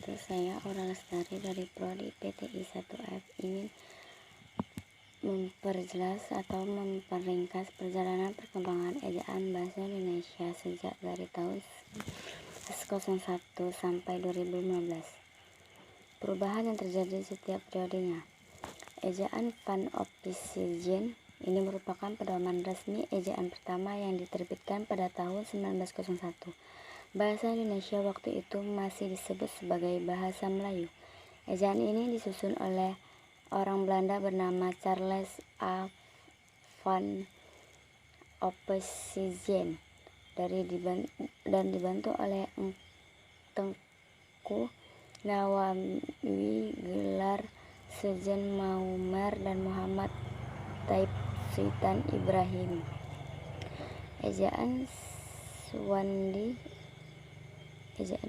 wabarakatuh. Saya Aura Lestari dari Prodi PTI 1F ingin memperjelas atau memperingkas perjalanan perkembangan ejaan bahasa Indonesia sejak dari tahun 1901 sampai 2015. Perubahan yang terjadi setiap periodenya. Ejaan Van Oppicijnen ini merupakan pedoman resmi ejaan pertama yang diterbitkan pada tahun 1901. Bahasa Indonesia waktu itu masih disebut sebagai bahasa Melayu. Ejaan ini disusun oleh orang Belanda bernama Charles A. Van Oppicijnen dan dibantu oleh Tengku Nawawi, Gelar Sujen Maumer, dan Muhammad Taib Sultan Ibrahim. Ejaan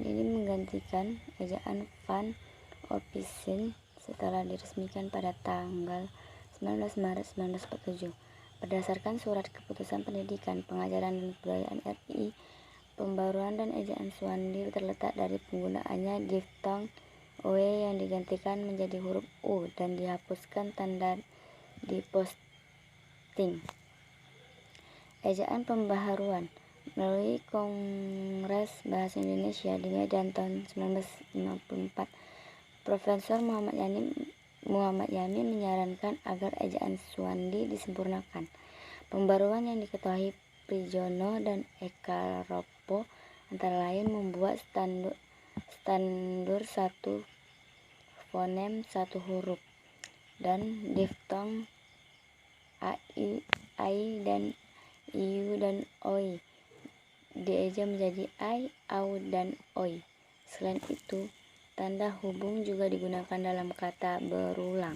ini menggantikan ejaan Van Oppicijnen setelah diresmikan pada tanggal 19 Maret 1947. Berdasarkan Surat Keputusan Pendidikan, Pengajaran dan Kebudayaan RI, pembaruan dan ejaan Swandi terletak dari penggunaannya diftong W yang digantikan menjadi huruf U dan dihapuskan tanda diposting. Ejaan pembaharuan. Melalui Kongres Bahasa Indonesia di Medan tahun 1954, Profesor Muhammad Yamin menyarankan agar ejaan Swandi disempurnakan. Pembaruan yang diketuai Prijono dan Eka Ropo antara lain membuat standur satu fonem satu huruf dan diftong ai dan iu dan oi dieja menjadi ai, au, dan oi. Selain itu, tanda hubung juga digunakan dalam kata berulang.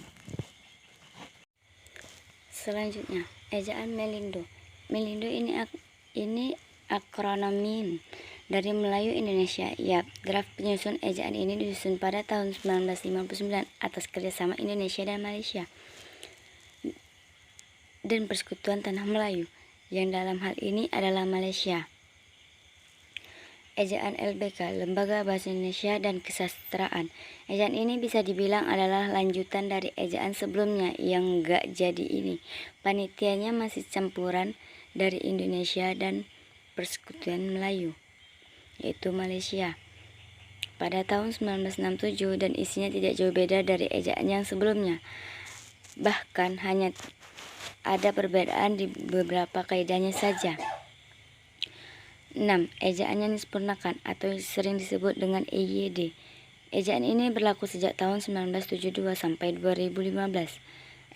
Selanjutnya, ejaan Melindo. Melindo ini akronim dari Melayu Indonesia. Draft penyusun ejaan ini disusun pada tahun 1959 atas kerjasama Indonesia dan Malaysia dan Persekutuan Tanah Melayu, yang dalam hal ini adalah Malaysia. Ejaan LBK, Lembaga Bahasa Indonesia dan Kesastraan. Ejaan ini bisa dibilang adalah lanjutan dari ejaan sebelumnya yang gak jadi ini. Panitianya masih campuran dari Indonesia dan Persekutuan Melayu, yaitu Malaysia, pada tahun 1967, dan isinya tidak jauh beda dari ejaan yang sebelumnya. Bahkan hanya ada perbedaan di beberapa kaidahnya saja. 6. Ejaan yang disempurnakan atau sering disebut dengan EYD. Ejaan ini berlaku sejak tahun 1972 sampai 2015.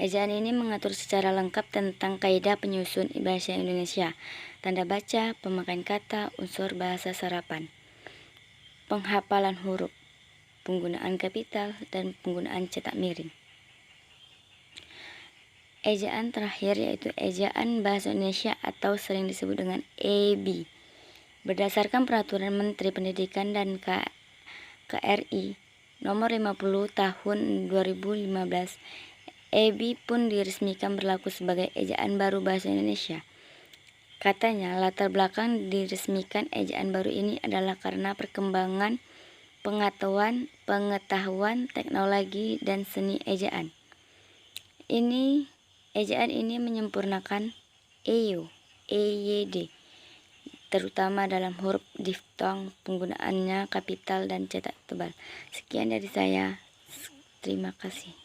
Ejaan ini mengatur secara lengkap tentang kaidah penyusun bahasa Indonesia, tanda baca, pemakaian kata, unsur bahasa serapan, penghafalan huruf, penggunaan kapital, dan penggunaan cetak miring. Ejaan terakhir yaitu ejaan bahasa Indonesia atau sering disebut dengan EB. Berdasarkan Peraturan Menteri Pendidikan dan KRI Nomor 50 Tahun 2015, EB pun diresmikan berlaku sebagai ejaan baru bahasa Indonesia. Katanya, latar belakang diresmikan ejaan baru ini adalah karena perkembangan pengetahuan, teknologi, dan seni ejaan. Ejaan ini menyempurnakan EYD, terutama dalam huruf diftong, penggunaannya kapital dan cetak tebal. Sekian dari saya. Terima kasih.